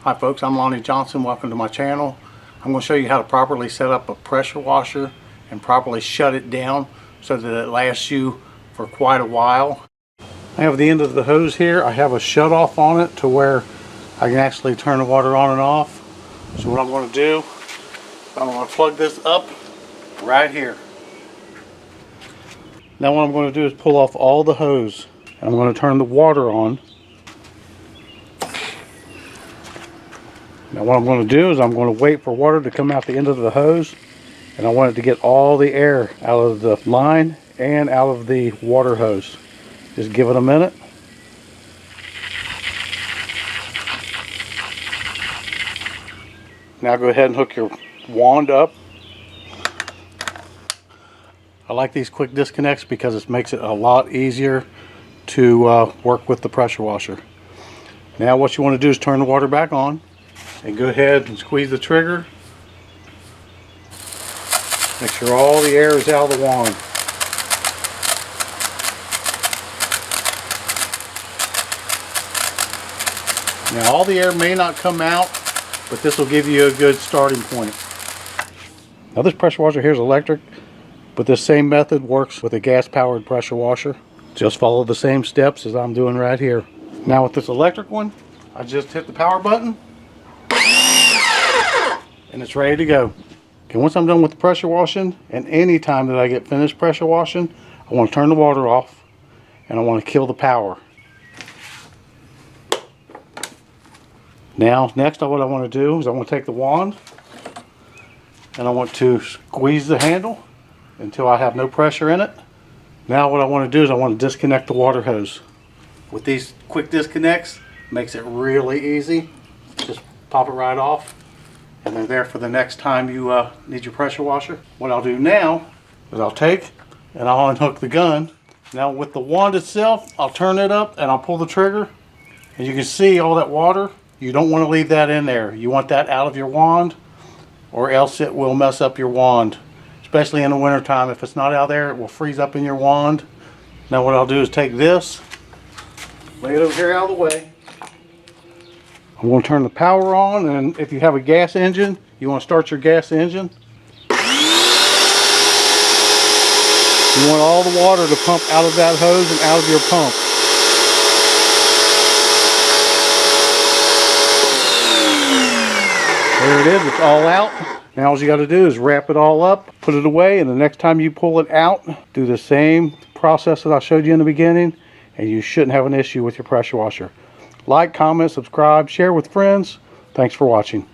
Hi folks, I'm Lonnie Johnson. Welcome to my channel. I'm going to show you how to properly set up a pressure washer and properly shut it down so that it lasts you for quite a while. I have the end of the hose here. I have a shut off on it to where I can actually turn the water on and off. So what I'm going to do, I'm going to plug this up right here. Now what I'm going to do is pull off all the hose and I'm going to turn the water on. Now what I'm going to do is I'm going to wait for water to come out the end of the hose, and I want it to get all the air out of the line and out of the water hose. Just give it a minute. Now go ahead and hook your wand up. I like these quick disconnects because it makes it a lot easier to work with the pressure washer. Now what you want to do is turn the water back on and go ahead and squeeze the trigger. Make sure all the air is out of the wand. Now all the air may not come out, but this will give you a good starting point. Now this pressure washer here is electric, but this same method works with a gas powered pressure washer. Just follow the same steps as I'm doing right here. Now with this electric one, I just hit the power button and it's ready to go. Okay, once I'm done with the pressure washing, and any time that I get finished pressure washing, I want to turn the water off and I want to kill the power. Now next what I want to do is I want to take the wand and I want to squeeze the handle until I have no pressure in it. Now what I want to do is I want to disconnect the water hose. With these quick disconnects, makes it really easy. Just pop it right off and they're there for the next time you need your pressure washer. What I'll do now is I'll take and I'll unhook the gun. Now with the wand itself, I'll turn it up and I'll pull the trigger. And you can see all that water. You don't want to leave that in there. You want that out of your wand, or else it will mess up your wand. Especially in the winter time. If it's not out there, it will freeze up in your wand. Now what I'll do is take this, lay it over here out of the way. I'm going to turn the power on, and if you have a gas engine, you want to start your gas engine. You want all the water to pump out of that hose and out of your pump. There it is, it's all out. Now all you got to do is wrap it all up, put it away, and the next time you pull it out, do the same process that I showed you in the beginning, and you shouldn't have an issue with your pressure washer. Like, comment, subscribe, share with friends. Thanks for watching.